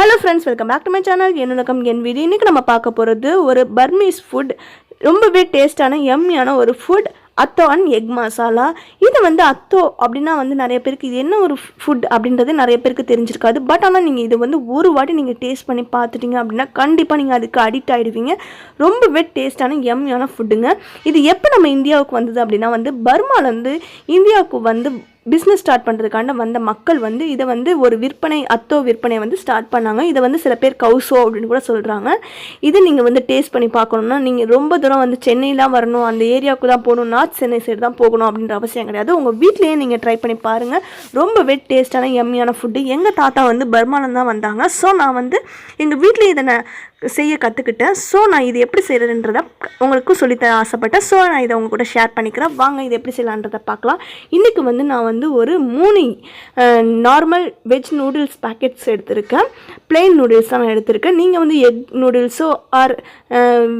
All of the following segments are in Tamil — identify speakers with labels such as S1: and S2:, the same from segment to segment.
S1: Hello friends, welcome back to my channel. N video இன்னைக்கு நம்ம பார்க்க போறது ஒரு பர்மீஸ் ஃபுட். ரொம்பவே டேஸ்டான யம்மியான ஒரு food atho and egg masala. இது வந்து அத்தோ அப்படின்னா வந்து நிறைய பேருக்கு இது என்ன ஒரு ஃபுட் அப்படின்றது நிறைய பேருக்கு தெரிஞ்சிருக்காது. பட் ஆனால் நீங்கள் இது வந்து ஒரு வாட்டி நீங்கள் டேஸ்ட் பண்ணி பார்த்துட்டீங்க அப்படின்னா கண்டிப்பாக நீங்கள் அதுக்கு அடிக்ட் ஆகிடுவீங்க. ரொம்பவே டேஸ்டான யம்மியான ஃபுட்டுங்க. இது எப்போ நம்ம இந்தியாவுக்கு வந்தது அப்படின்னா வந்து பர்மாலேருந்து இந்தியாவுக்கு வந்து பிஸ்னஸ் ஸ்டார்ட் பண்ணுறதுக்காண்ட வந்த மக்கள் வந்து இதை வந்து ஒரு விற்பனை அத்தோ விற்பனை வந்து ஸ்டார்ட் பண்ணாங்க. இதை வந்து சில பேர் கவுசோ அப்படின்னு கூட சொல்கிறாங்க. இது நீங்கள் வந்து டேஸ்ட் பண்ணி பார்க்கணுன்னா நீங்கள் ரொம்ப தூரம் வந்து சென்னையெலாம் வரணும், அந்த ஏரியாவுக்கு தான் போகணும், நார்த் சென்னை சைடு தான் போகணும் அப்படின்ற அவசியம் கிடையாது. உங்கள் வீட்லேயே நீங்கள் ட்ரை பண்ணி பாருங்கள். ரொம்பவே டேஸ்டான யம்மியான ஃபுட்டு. எங்கள் தாத்தா வந்து பர்மாவில் தான் வந்தாங்க. ஸோ நான் வந்து எங்கள் வீட்லேயே இதை நான் செய்ய கற்றுக்கிட்டேன். ஸோ நான் இது எப்படி செய்கிறதுன்றதை உங்களுக்கும் சொல்லித்தர ஆசைப்பட்டேன். ஸோ நான் இதை உங்கள் கூட ஷேர் பண்ணிக்கிறேன். வாங்க இதை எப்படி செய்யலான்றதை பார்க்கலாம். இன்றைக்கி வந்து நான் வந்து ஒரு 3 நார்மல் வெஜ் நூடுல்ஸ் பேக்கெட்ஸ் எடுத்திருக்கேன். பிளெயின் நூடுல்ஸ் தான் நான் எடுத்திருக்கேன். நீங்கள் வந்து எக் நூடுல்ஸோ ஆர்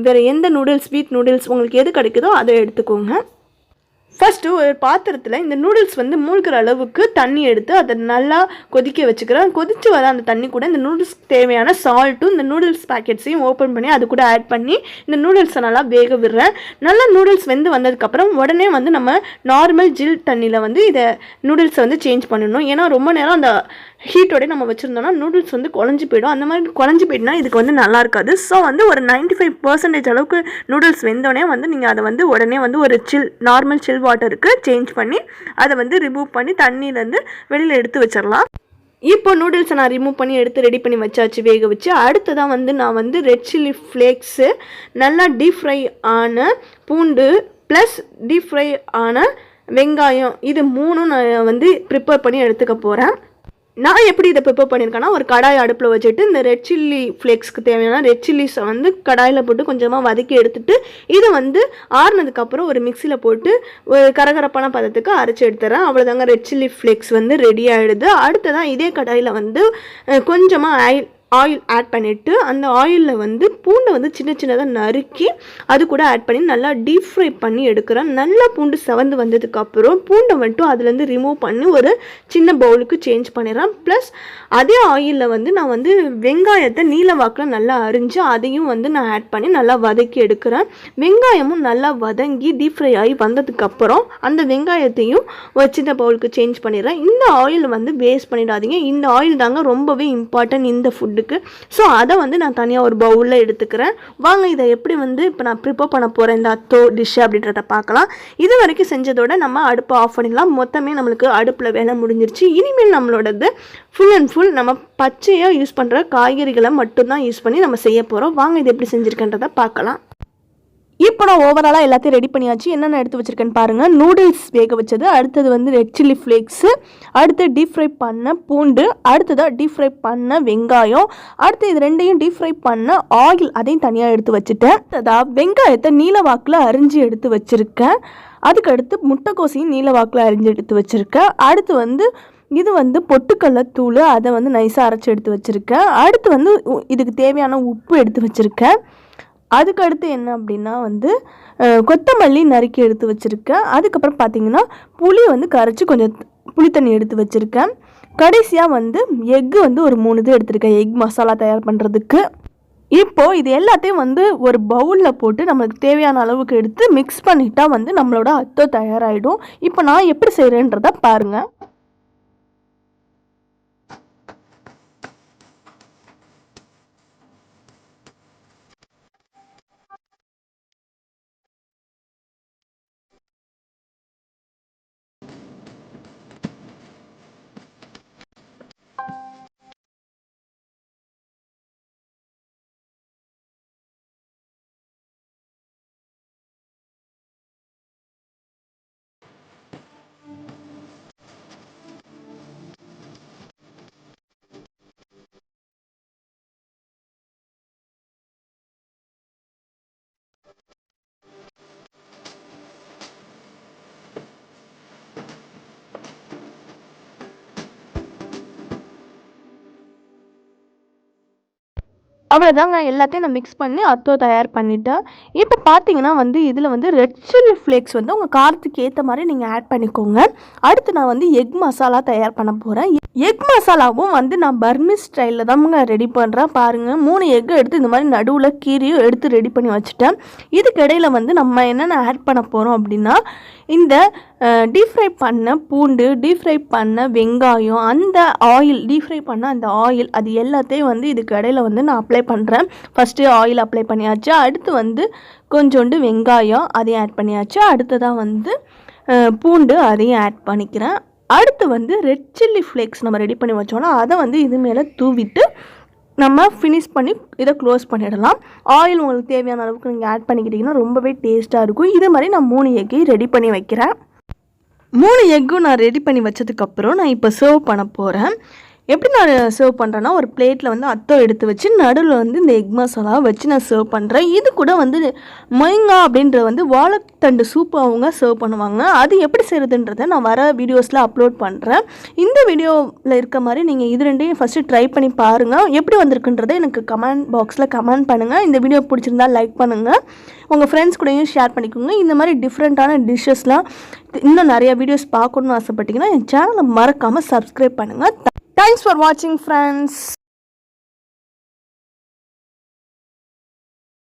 S1: வேறு எந்த நூடுல்ஸ், வீட் நூடுல்ஸ் உங்களுக்கு எது கிடைக்குதோ அதை எடுத்துக்கோங்க. ஃபஸ்ட்டு ஒரு பாத்திரத்தில் இந்த நூடுல்ஸ் வந்து மூழ்கிற அளவுக்கு தண்ணி எடுத்து அதை நல்லா கொதிக்க வச்சுக்கிறேன். கொதித்து வர அந்த தண்ணி கூட இந்த நூடுல்ஸ்க்கு தேவையான சால்ட்டும் இந்த நூடுல்ஸ் பேக்கெட்ஸையும் ஓப்பன் பண்ணி அது கூட ஆட் பண்ணி இந்த நூடுல்ஸை நல்லா வேக விடுறேன். நல்லா நூடுல்ஸ் வெந்து வந்ததுக்கப்புறம் உடனே வந்து நம்ம நார்மல் ஜில் தண்ணியில் வந்து இதை நூடுல்ஸை வந்து சேஞ்ச் பண்ணணும். ஏன்னா ரொம்ப நேரம் அந்த ஹீட்டோட நம்ம வச்சுருந்தோம்னா நூடுல்ஸ் வந்து குழஞ்சி போயிடும். அந்த மாதிரி குழஞ்சி போயிட்டுனா இதுக்கு வந்து நல்லா இருக்காது. ஸோ வந்து ஒரு 95% அளவுக்கு நூடுல்ஸ் வெந்தோடனே வந்து நீங்கள் அதை வந்து உடனே வந்து ஒரு நார்மல் சில் வாட்டருக்கு சேஞ்ச் பண்ணி அதை வந்து ரிமூவ் பண்ணி தண்ணியிலேருந்து வெளியில் எடுத்து வச்சிடலாம். இப்போ நூடுல்ஸை நான் ரிமூவ் பண்ணி எடுத்து ரெடி பண்ணி வச்சாச்சு, வேக வச்சு. அடுத்ததான் வந்து நான் வந்து ரெட் சில்லி ஃப்ளேக்ஸு, நல்லா டீப் ஃப்ரை ஆன பூண்டு ப்ளஸ் டீப் ஃப்ரை ஆன வெங்காயம், இது 3ம் நான் வந்து ப்ரிப்பேர் பண்ணி எடுத்துக்க போகிறேன். நான் எப்படி இதை ப்ரிப்பேர் பண்ணியிருக்கேன்னா, ஒரு கடாய் அடுப்பில் வச்சுட்டு இந்த ரெட் சில்லி ஃப்ளேக்ஸ்க்கு தேவையான ரெட் சில்லிஸை வந்து கடாயில் போட்டு கொஞ்சமாக வதக்கி எடுத்துகிட்டு இதை வந்து ஆறுனதுக்கப்புறம் ஒரு மிக்சியில் போட்டு ஒரு கரகரப்பான பதத்துக்கு அரைச்சி எடுத்துறேன். அவ்வளோதாங்க, ரெட் சில்லி ஃப்ளேக்ஸ் வந்து ரெடி ஆகிடுது. அடுத்ததான் இதே கடாயில் வந்து கொஞ்சமாக ஆயில் ஆட் பண்ணிவிட்டு அந்த ஆயிலில் வந்து பூண்டை வந்து சின்ன சின்னதாக நறுக்கி அது கூட ஆட் பண்ணி நல்லா டீப் ஃப்ரை பண்ணி எடுக்கிறேன். நல்லா பூண்டு செவந்து வந்ததுக்கப்புறம் பூண்டை மட்டும் அதுலேருந்து ரிமூவ் பண்ணி ஒரு சின்ன பவுலுக்கு சேஞ்ச் பண்ணிடுறேன். ப்ளஸ் அதே ஆயிலில் வந்து நான் வந்து வெங்காயத்தை நீல வாக்கில் நல்லா அரிஞ்சு அதையும் வந்து நான் ஆட் பண்ணி நல்லா வதக்கி எடுக்கிறேன். வெங்காயமும் நல்லா வதங்கி டீப் ஃப்ரை ஆகி வந்ததுக்கப்புறம் அந்த வெங்காயத்தையும் ஒரு சின்ன பவுலுக்கு சேஞ்ச் பண்ணிடுறேன். இந்த ஆயில் வந்து வேஸ்ட் பண்ணிடாதீங்க. இந்த ஆயில் தாங்க ரொம்பவே இம்பார்ட்டன்ட் இந்த ஃபுட்டு. ஸோ அதை வந்து நான் தனியாக ஒரு பவுலில் எடுத்துக்கிறேன். வாங்க இதை எப்படி வந்து இப்போ நான் ப்ரிப்பேர் பண்ண போகிறேன் இந்த அத்தோ டிஷ் அப்படின்றத பார்க்கலாம். இது வரைக்கும் செஞ்சதோட நம்ம அடுப்பை ஆஃப் பண்ணிடலாம். மொத்தமே நம்மளுக்கு அடுப்பில் வேலை முடிஞ்சிருச்சு. இனிமேல் நம்மளோடது ஃபுல் அண்ட் ஃபுல் நம்ம பச்சையாக யூஸ் பண்ணுற காய்கறிகளை மட்டும்தான் யூஸ் பண்ணி நம்ம செய்ய போகிறோம். வாங்க இது எப்படி செஞ்சுருக்கேன்றதை பார்க்கலாம். இப்போ நான் ஓவராலாக எல்லாத்தையும் ரெடி பண்ணியாச்சு. என்னென்ன எடுத்து வச்சுருக்கேன்னு பாருங்கள். நூடுல்ஸ் வேக வச்சது, அடுத்தது வந்து ரெட் சில்லி ஃப்ளேக்ஸு, அடுத்து டீப் ஃப்ரை பண்ண பூண்டு, அடுத்ததாக டீப் ஃப்ரை பண்ண வெங்காயம், அடுத்து இது ரெண்டையும் டீப் ஃப்ரை பண்ண ஆயில் அதையும் தனியாக எடுத்து வச்சுட்டேன். அடுத்ததாக வெங்காயத்தை நீல வாக்கில் அரிஞ்சு எடுத்து வச்சுருக்கேன். அதுக்கடுத்து முட்டைக்கோசையும் நீல வாக்கில் அரிஞ்சு எடுத்து வச்சுருக்கேன். அடுத்து வந்து இது வந்து பொட்டுக்கடலை தூள், அதை வந்து நைஸாக அரைச்சி எடுத்து வச்சுருக்கேன். அடுத்து வந்து இதுக்கு தேவையான உப்பு எடுத்து வச்சுருக்கேன். அதுக்கடுத்து என்ன அப்படின்னா வந்து கொத்தமல்லி நறுக்கி எடுத்து வச்சுருக்கேன். அதுக்கப்புறம் பார்த்திங்கன்னா புளி வந்து கரைச்சி கொஞ்சம் புளித்தண்ணி எடுத்து வச்சுருக்கேன். கடைசியாக வந்து எக்கு வந்து ஒரு 3 இது எடுத்துருக்கேன் எக் மசாலா தயார் பண்ணுறதுக்கு. இப்போது இது எல்லாத்தையும் வந்து ஒரு பவுலில் போட்டு நம்மளுக்கு தேவையான அளவுக்கு எடுத்து மிக்ஸ் பண்ணிட்டா வந்து நம்மளோட அத்தோ தயாராகிடும். இப்போ நான் எப்படி செய்கிறேன்றதை பாருங்கள். அவ்வளோதாங்க, எல்லாத்தையும் நான் மிக்ஸ் பண்ணி அத்தோ தயார் பண்ணிட்டேன். இப்போ பார்த்தீங்கன்னா வந்து இதில் வந்து ரெட் சில்லி ஃப்ளேக்ஸ் வந்து உங்கள் காரத்துக்கு ஏற்ற மாதிரி நீங்கள் ஆட் பண்ணிக்கோங்க. அடுத்து நான் வந்து எக் மசாலா தயார் பண்ண போகிறேன். எக் மசாலாவும் வந்து நான் பர்மீஸ் ஸ்டைலில் தாங்க ரெடி பண்ணுறேன். பாருங்கள், 3 எக்கு எடுத்து இந்த மாதிரி நடுவில் கீரியும் எடுத்து ரெடி பண்ணி வச்சுட்டேன். இதுக்கு இடையில வந்து நம்ம என்னென்ன ஆட் பண்ண போகிறோம் அப்படின்னா, இந்த டீப் ஃப்ரை பண்ண பூண்டு, டீப் ஃப்ரை பண்ண வெங்காயம், அந்த ஆயில், டீப் ஃப்ரை பண்ண அந்த ஆயில், அது எல்லாத்தையும் வந்து இதுக்கு இடையில வந்து நான் அப்ளை பண்ணுறேன். ஃபஸ்ட்டு ஆயில் அப்ளை பண்ணியாச்சு, அடுத்து வந்து கொஞ்சோண்டு வெங்காயம் அதையும் ஆட் பண்ணியாச்சு, அடுத்ததாக வந்து பூண்டு அதையும் ஆட் பண்ணிக்கிறேன். அடுத்து வந்து ரெட் சில்லி ஃப்ளேக்ஸ் நம்ம ரெடி பண்ணி வச்சோன்னா அதை வந்து இது மேலே தூவிட்டு நம்ம ஃபினிஷ் பண்ணி இதை க்ளோஸ் பண்ணிடலாம். ஆயில் உங்களுக்கு தேவையான அளவுக்கு நீங்கள் ஆட் பண்ணிக்கிட்டிங்கன்னா ரொம்பவே டேஸ்ட்டாக இருக்கும். இது மாதிரி நான் 3 எக்கையும் ரெடி பண்ணி வைக்கிறேன். 3 எக்கும் நான் ரெடி பண்ணி வச்சதுக்கப்புறம் நான் இப்போ சர்வ் பண்ண போகிறேன். எப்படி நான் சர்வ் பண்ணுறேன்னா, ஒரு பிளேட்டில் வந்து அத்தோ எடுத்து வச்சு நடுவில் வந்து இந்த எக் மசாலா வச்சு நான் சர்வ் பண்ணுறேன். இது கூட வந்து மொய்ங்கா அப்படின்ற வந்து வாழைத்தண்டு சூப்பு அவங்க சர்வ் பண்ணுவாங்க. அது எப்படி செய்கிறதுன்றதை நான் வர வீடியோஸில் அப்லோட் பண்ணுறேன். இந்த வீடியோவில் இருக்க மாதிரி நீங்கள் இது ரெண்டையும் ஃபஸ்ட்டு ட்ரை பண்ணி பாருங்கள். எப்படி வந்திருக்குன்றதை எனக்கு கமெண்ட் பாக்ஸில் கமெண்ட் பண்ணுங்கள். இந்த வீடியோ பிடிச்சிருந்தா லைக் பண்ணுங்கள், உங்கள் ஃப்ரெண்ட்ஸ் கூடயும் ஷேர் பண்ணிக்கோங்க. இந்த மாதிரி டிஃப்ரெண்ட்டான டிஷ்ஷஸ்லாம் இன்னும் நிறைய வீடியோஸ் பார்க்கணுன்னு ஆசைப்பட்டீங்கன்னா என் சேனலை மறக்காமல் சப்ஸ்கிரைப் பண்ணுங்கள். Thanks for watching, friends.